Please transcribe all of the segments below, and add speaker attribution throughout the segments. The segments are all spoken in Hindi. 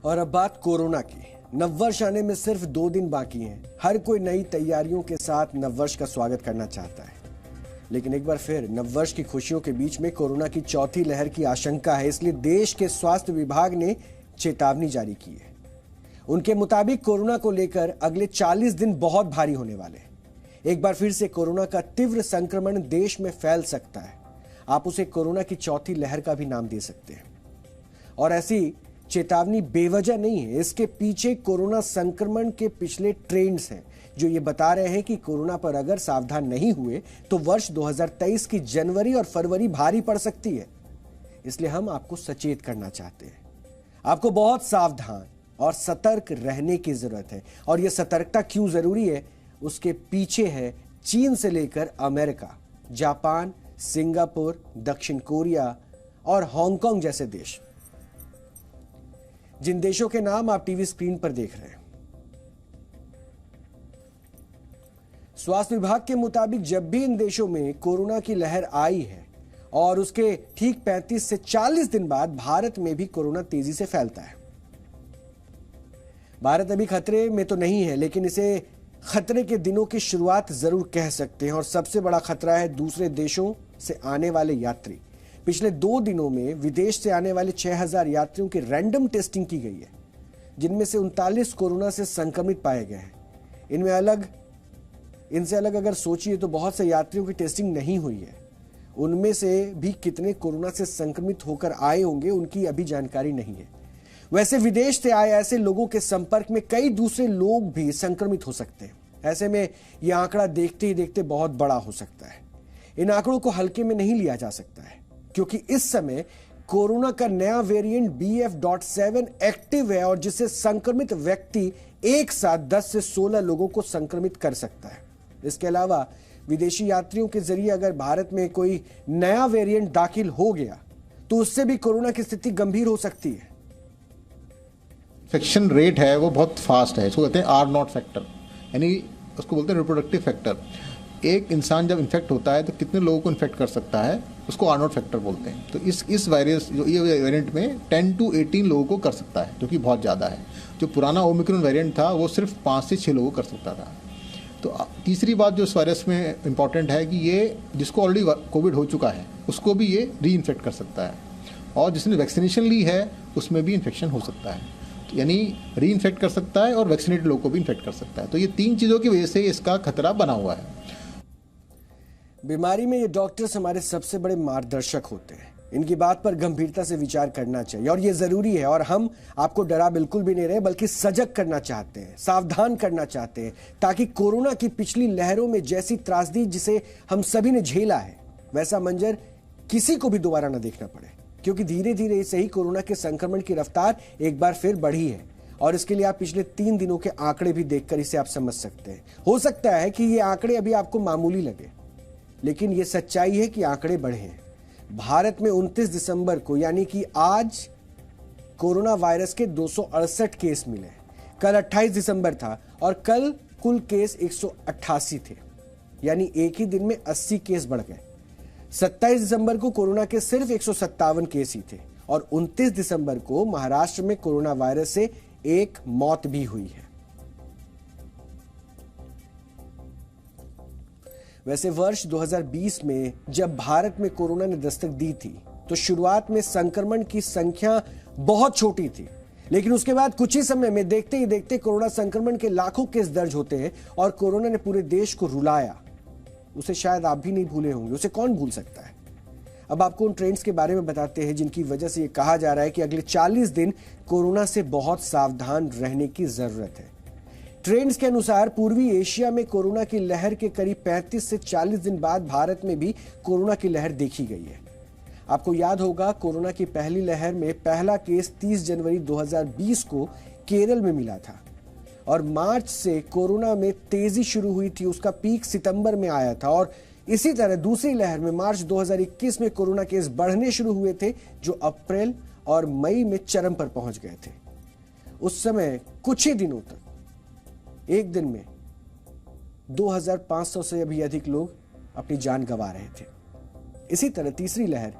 Speaker 1: और अब बात कोरोना की। नववर्ष आने में सिर्फ 2 दिन बाकी हैं। हर कोई नई तैयारियों के साथ नववर्ष का स्वागत करना चाहता है, लेकिन एक बार फिर नववर्ष की खुशियों के बीच में कोरोना की चौथी लहर की आशंका है। इसलिए देश के स्वास्थ्य विभाग ने चेतावनी जारी की है। उनके मुताबिक कोरोना को लेकर अगले 40 दिन बहुत भारी होने वाले हैं। एक बार फिर से कोरोना का तीव्र संक्रमण देश में फैल सकता है। आप उसे कोरोना की चौथी लहर का भी नाम दे सकते हैं। और ऐसी चेतावनी बेवजह नहीं है। इसके पीछे कोरोना संक्रमण के पिछले ट्रेंड्स हैं जो ये बता रहे हैं कि कोरोना पर अगर सावधान नहीं हुए तो वर्ष 2023 की जनवरी और फरवरी भारी पड़ सकती है। इसलिए हम आपको सचेत करना चाहते हैं। आपको बहुत सावधान और सतर्क रहने की जरूरत है। और यह सतर्कता क्यों जरूरी है, उसके पीछे है चीन से लेकर अमेरिका, जापान, सिंगापुर, दक्षिण कोरिया और हांगकांग जैसे देश, जिन देशों के नाम आप टीवी स्क्रीन पर देख रहे हैं। स्वास्थ्य विभाग के मुताबिक जब भी इन देशों में कोरोना की लहर आई है और उसके ठीक 35 से 40 दिन बाद भारत में भी कोरोना तेजी से फैलता है। भारत अभी खतरे में तो नहीं है, लेकिन इसे खतरे के दिनों की शुरुआत जरूर कह सकते हैं। और सबसे बड़ा खतरा है दूसरे देशों से आने वाले यात्री। पिछले 2 दिनों में विदेश से आने वाले 6000 यात्रियों की रैंडम टेस्टिंग की गई है, जिनमें से 39 कोरोना से संक्रमित पाए गए हैं। इनसे अलग अगर सोचिए तो बहुत से यात्रियों की टेस्टिंग नहीं हुई है। उनमें से भी कितने कोरोना से संक्रमित होकर आए होंगे, उनकी अभी जानकारी नहीं है। वैसे विदेश से आए ऐसे लोगों के संपर्क में कई दूसरे लोग भी संक्रमित हो सकते हैं। ऐसे में यह आंकड़ा देखते ही देखते बहुत बड़ा हो सकता है। इन आंकड़ों को हल्के में नहीं लिया जा सकता है, क्योंकि इस समय कोरोना का नया वेरिएंट BF.7 एक्टिव है और जिससे संक्रमित व्यक्ति एक साथ 10 से 16 लोगों को संक्रमित कर सकता है। इसके अलावा विदेशी यात्रियों के जरिए अगर भारत में कोई नया वेरिएंट दाखिल हो गया तो उससे भी कोरोना की स्थिति गंभीर हो सकती है।
Speaker 2: इन्फेक्शन रेट है वो बहुत फास्ट है। इसको कहते हैं R0 फैक्टर, यानी उसको बोलते हैं रिप्रोडक्टिव फैक्टर। एक इंसान जब इन्फेक्ट होता है तो कितने लोगों को इन्फेक्ट कर सकता है, उसको R0 फैक्टर बोलते हैं। तो इस वायरस जो ये वेरिएंट में 10 to 18 लोगों को कर सकता है, जो कि बहुत ज़्यादा है। जो पुराना ओमिक्रॉन वेरिएंट था वो सिर्फ 5 से 6 लोगों को कर सकता था। तो तीसरी बात जो इस वायरस में इम्पॉर्टेंट है कि ये जिसको ऑलरेडी कोविड हो चुका है उसको भी ये री इन्फेक्ट कर सकता है, और जिसने वैक्सीनेशन ली है उसमें भी इन्फेक्शन हो सकता है। तो यानी री इन्फेक्ट कर सकता है और वैक्सीनेटेड लोगों को भी इन्फेक्ट कर सकता है। तो ये 3 चीज़ों की वजह से इसका खतरा बना हुआ है।
Speaker 1: बीमारी में ये डॉक्टर्स हमारे सबसे बड़े मार्गदर्शक होते हैं। इनकी बात पर गंभीरता से विचार करना चाहिए और ये जरूरी है। और हम आपको डरा बिल्कुल भी नहीं रहे, बल्कि सजग करना चाहते हैं, सावधान करना चाहते हैं, ताकि कोरोना की पिछली लहरों में जैसी त्रासदी जिसे हम सभी ने झेला है, वैसा मंजर किसी को भी दोबारा न देखना पड़े। क्योंकि धीरे धीरे से ही कोरोना के संक्रमण की रफ्तार एक बार फिर बढ़ी है। और इसके लिए आप पिछले 3 दिनों के आंकड़े भी देखकर इसे आप समझ सकते हैं। हो सकता है कि ये आंकड़े अभी आपको मामूली लगे, लेकिन ये सच्चाई है कि आंकड़े बढ़े हैं। भारत में 29 दिसंबर को, यानी कि आज, कोरोना वायरस के 268 केस मिले। कल 28 दिसंबर था और कल कुल केस 188 थे, यानी एक ही दिन में 80 केस बढ़ गए। 27 दिसंबर को कोरोना के सिर्फ 157 केस ही थे और 29 दिसंबर को महाराष्ट्र में कोरोना वायरस से एक मौत भी हुई है। वैसे वर्ष 2020 में जब भारत में कोरोना ने दस्तक दी थी तो शुरुआत में संक्रमण की संख्या बहुत छोटी थी, लेकिन उसके बाद कुछ ही समय में देखते ही देखते कोरोना संक्रमण के लाखों केस दर्ज होते हैं और कोरोना ने पूरे देश को रुलाया। उसे शायद आप भी नहीं भूले होंगे, उसे कौन भूल सकता है। अब आपको उन ट्रेंड्स के बारे में बताते हैं जिनकी वजह से यह कहा जा रहा है कि अगले 40 दिन कोरोना से बहुत सावधान रहने की जरूरत है। ट्रेंड्स के अनुसार पूर्वी एशिया में कोरोना की लहर के करीब 35 से 40 दिन बाद भारत में भी कोरोना की लहर देखी गई है। आपको याद होगा, कोरोना की पहली लहर में पहला केस 30 जनवरी 2020 को केरल में मिला था और मार्च से कोरोना में तेजी शुरू हुई थी। उसका पीक सितंबर में आया था और इसी तरह दूसरी लहर में मार्च 2021 में कोरोना केस बढ़ने शुरू हुए थे, जो अप्रैल और मई में चरम पर पहुंच गए थे। उस समय कुछ ही दिनों तक एक दिन में 2500 से भी अधिक लोग अपनी जान गंवा रहे थे। इसी तरह तीसरी लहर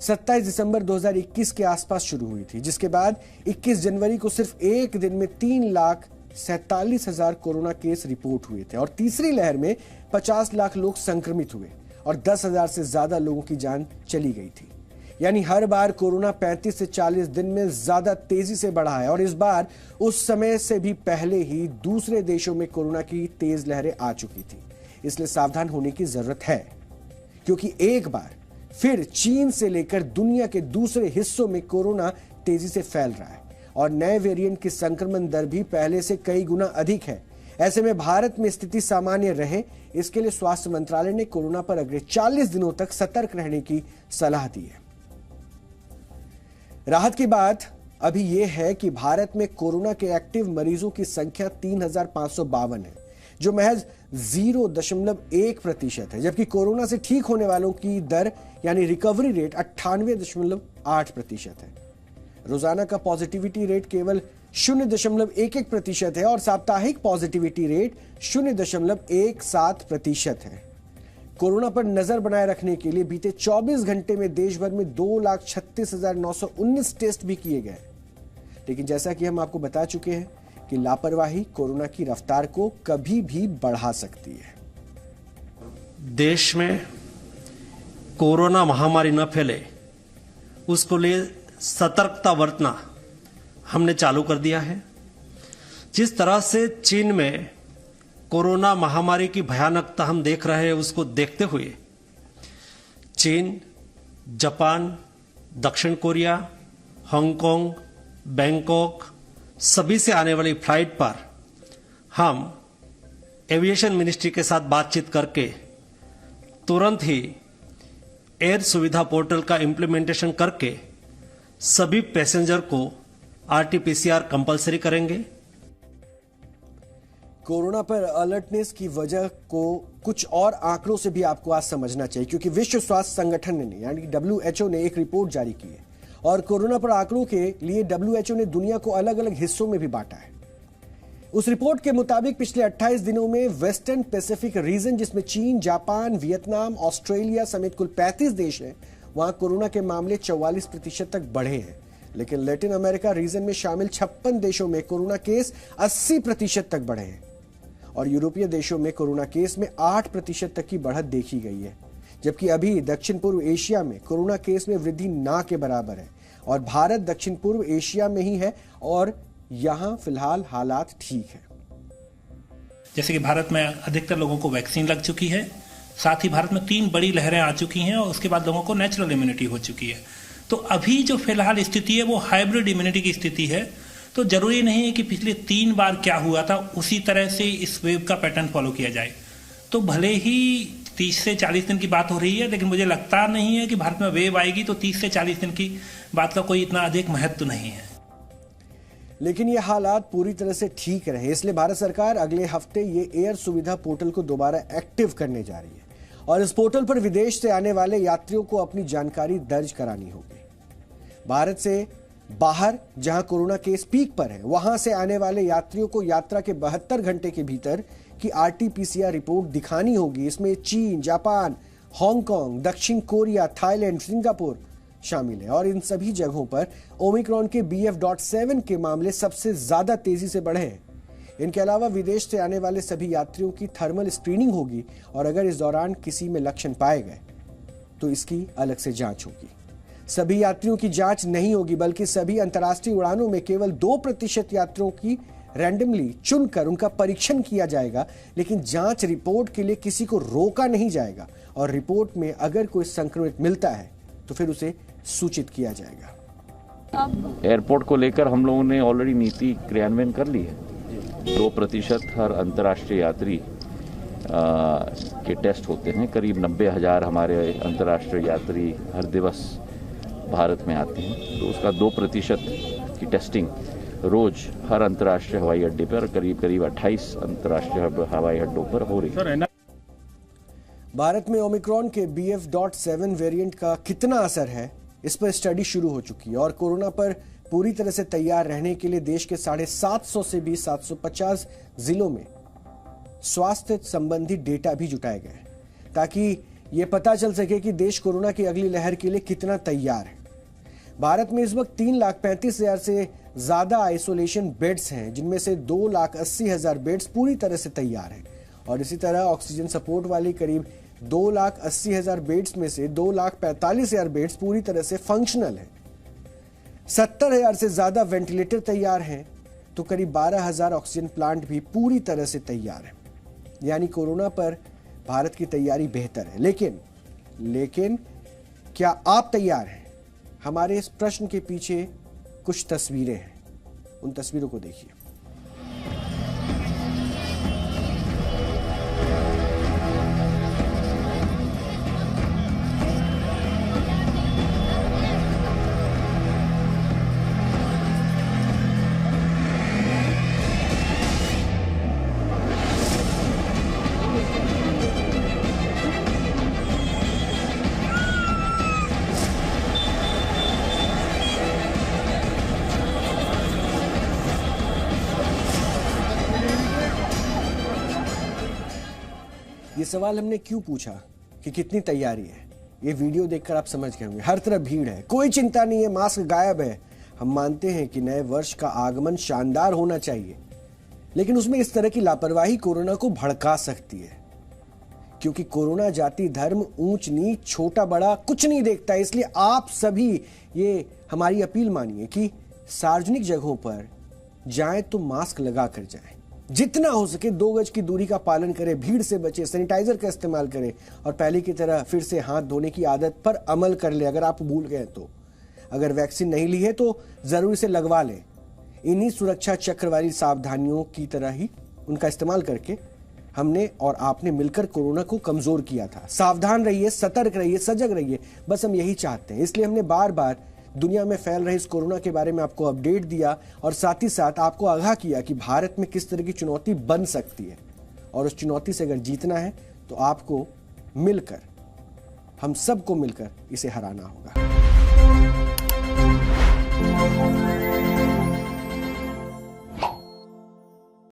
Speaker 1: 27 दिसंबर 2021 के आसपास शुरू हुई थी, जिसके बाद 21 जनवरी को सिर्फ एक दिन में 3,47,000 कोरोना केस रिपोर्ट हुए थे और तीसरी लहर में 50 लाख लोग संक्रमित हुए और 10,000 से ज्यादा लोगों की जान चली गई थी। यानी हर बार कोरोना 35 से 40 दिन में ज्यादा तेजी से बढ़ा है और इस बार उस समय से भी पहले ही दूसरे देशों में कोरोना की तेज लहरें आ चुकी थी। इसलिए सावधान होने की जरूरत है, क्योंकि एक बार फिर चीन से लेकर दुनिया के दूसरे हिस्सों में कोरोना तेजी से फैल रहा है और नए वेरिएंट की संक्रमण दर भी पहले से कई गुना अधिक है। ऐसे में भारत में स्थिति सामान्य रहे, इसके लिए स्वास्थ्य मंत्रालय ने कोरोना पर अगले 40 दिनों तक सतर्क रहने की सलाह दी है। राहत की बात अभी यह है कि भारत में कोरोना के एक्टिव मरीजों की संख्या 3,552 है, जो महज 0.1% है, जबकि कोरोना से ठीक होने वालों की दर यानी रिकवरी रेट 98.8% है। रोजाना का पॉजिटिविटी रेट केवल 0.11% है और साप्ताहिक पॉजिटिविटी रेट 0.17% है। कोरोना पर नजर बनाए रखने के लिए बीते 24 घंटे में देश भर में 2,36,919 टेस्ट भी किए गए, लेकिन जैसा कि हम आपको बता चुके हैं कि लापरवाही कोरोना की रफ्तार को कभी भी बढ़ा सकती है।
Speaker 3: देश में कोरोना महामारी न फैले उसको लिए सतर्कता बरतना हमने चालू कर दिया है। जिस तरह से चीन में कोरोना महामारी की भयानकता हम देख रहे हैं, उसको देखते हुए चीन, जापान, दक्षिण कोरिया, हांगकांग, बैंकॉक सभी से आने वाली फ्लाइट पर हम एविएशन मिनिस्ट्री के साथ बातचीत करके तुरंत ही एयर सुविधा पोर्टल का इंप्लीमेंटेशन करके सभी पैसेंजर को आरटी-पीसीआर कंपलसरी करेंगे।
Speaker 1: कोरोना पर अलर्टनेस की वजह को कुछ और आंकड़ों से भी आपको आज समझना चाहिए, क्योंकि विश्व स्वास्थ्य संगठन ने यानी WHO ने एक रिपोर्ट जारी की है और कोरोना पर आंकड़ों के लिए WHO ने दुनिया को अलग अलग हिस्सों में भी बांटा है। उस रिपोर्ट के मुताबिक पिछले 28 दिनों में वेस्टर्न पैसिफिक रीजन, जिसमें चीन, जापान, वियतनाम, ऑस्ट्रेलिया समेत कुल 35 देश हैं, वहां कोरोना के मामले 44% तक बढ़े हैं। लेकिन लैटिन अमेरिका रीजन में शामिल 56 देशों में कोरोना केस 80% तक बढ़े हैं और यूरोपीय देशों में कोरोना केस में 8% तक की बढ़त देखी गई है, जबकि अभी दक्षिण पूर्व एशिया में कोरोना केस में वृद्धि ना के बराबर है और भारत दक्षिण पूर्व एशिया में ही है और यहां फिलहाल हालात ठीक है।
Speaker 4: जैसे कि भारत में अधिकतर लोगों को वैक्सीन लग चुकी है, साथ ही भारत में 3 बड़ी लहरें आ चुकी हैं और उसके बाद लोगों को नेचुरल इम्यूनिटी हो चुकी है। तो अभी जो फिलहाल स्थिति है वो हाइब्रिड इम्यूनिटी की स्थिति है। तो जरूरी नहीं है कि पिछले 3 बार क्या हुआ था उसी तरह से इस वेव का पैटर्न फॉलो किया जाए। तो भले ही 30 से 40 दिन की बात हो रही है, लेकिन मुझे लगता नहीं है कि भारत में वेव आएगी तो 30 से 40 दिन की बात का कोई इतना अधिक महत्व नहीं है।
Speaker 1: लेकिन ये हालात पूरी तरह से ठीक रहे, इसलिए भारत सरकार अगले हफ्ते ये एयर सुविधा पोर्टल को दोबारा एक्टिव करने जा रही है और इस पोर्टल पर विदेश से आने वाले यात्रियों को अपनी जानकारी दर्ज करानी होगी। भारत से बाहर जहां कोरोना केस पीक पर है, वहां से आने वाले यात्रियों को यात्रा के 72 घंटे के भीतर की आरटी-पीसीआर रिपोर्ट दिखानी होगी। इसमें चीन, जापान, हांगकांग, दक्षिण कोरिया, थाईलैंड, सिंगापुर शामिल है और इन सभी जगहों पर ओमिक्रॉन के BF.7 के मामले सबसे ज्यादा तेजी से बढ़े हैं। इनके अलावा विदेश से आने वाले सभी यात्रियों की थर्मल स्क्रीनिंग होगी और अगर इस दौरान किसी में लक्षण पाए गए तो इसकी अलग से जांच होगी। सभी यात्रियों की जांच नहीं होगी, बल्कि सभी अंतर्राष्ट्रीय उड़ानों में केवल 2% यात्रियों की रैंडमली चुनकर उनका परीक्षण किया जाएगा, लेकिन जांच रिपोर्ट के लिए किसी को रोका नहीं जाएगा और रिपोर्ट में अगर कोई संक्रमित मिलता है तो फिर उसे सूचित किया जाएगा।
Speaker 5: एयरपोर्ट को लेकर हम लोगों ने ऑलरेडी नीति क्रियान्वयन कर ली है। 2% हर अंतर्राष्ट्रीय यात्री के टेस्ट होते हैं। करीब 90,000 हमारे अंतर्राष्ट्रीय यात्री हर दिवस भारत में आते हैं, तो उसका 2% की टेस्टिंग रोज हर अंतर्राष्ट्रीय हवाई अड्डे पर करीब 28 अंतर्राष्ट्रीय हवाई अड्डों पर हो रही है।
Speaker 1: भारत में ओमिक्रॉन के BF.7 वेरिएंट का कितना असर है, इस पर स्टडी शुरू हो चुकी है और कोरोना पर पूरी तरह से तैयार रहने के लिए देश के 750 से भी 750 जिलों में स्वास्थ्य संबंधी डेटा भी जुटाए गए ताकि ये पता चल सके कि देश कोरोना की अगली लहर के लिए कितना तैयार है। भारत में इस वक्त 3,35,000 से ज्यादा आइसोलेशन बेड्स हैं, जिनमें से 2,80,000 बेड्स पूरी तरह से तैयार हैं और इसी तरह ऑक्सीजन सपोर्ट वाली करीब 2,80,000 बेड्स में से 2,45,000 बेड्स पूरी तरह से फंक्शनल हैं। 70,000 से ज्यादा वेंटिलेटर तैयार हैं तो करीब 12,000 ऑक्सीजन प्लांट भी पूरी तरह से तैयार हैं। यानी कोरोना पर भारत की तैयारी बेहतर है। लेकिन क्या आप तैयार हैं? हमारे इस प्रश्न के पीछे कुछ तस्वीरें हैं, उन तस्वीरों को देखिए। ये सवाल हमने क्यों पूछा कि कितनी तैयारी है, ये वीडियो देखकर आप समझ गए होंगे। हर तरफ भीड़ है, कोई चिंता नहीं है, मास्क गायब है। हम मानते हैं कि नए वर्ष का आगमन शानदार होना चाहिए, लेकिन उसमें इस तरह की लापरवाही कोरोना को भड़का सकती है, क्योंकि कोरोना जाति धर्म ऊंच नीच छोटा बड़ा कुछ नहीं देखता। इसलिए आप सभी ये हमारी अपील मानिए कि सार्वजनिक जगहों पर जाएं तो मास्क लगा कर जाएं, जितना हो सके 2 गज की दूरी का पालन करें, भीड़ से बचें, सैनिटाइजर का इस्तेमाल करें और पहले की तरह फिर से हाथ धोने की आदत पर अमल कर ले। अगर आप भूल गए तो, अगर वैक्सीन नहीं ली है तो जरूर से लगवा लें। इन्हीं सुरक्षा चक्र वाली सावधानियों की तरह ही उनका इस्तेमाल करके हमने और आपने मिलकर कोरोना को कमजोर किया था। सावधान रहिए, सतर्क रहिए, सजग रहिए, बस हम यही चाहते हैं। इसलिए हमने बार बार दुनिया में फैल रहे इस कोरोना के बारे में आपको अपडेट दिया और साथ ही साथ आपको आगाह किया कि भारत में किस तरह की चुनौती बन सकती है और उस चुनौती से अगर जीतना है तो आपको मिलकर, हम सबको मिलकर इसे हराना होगा।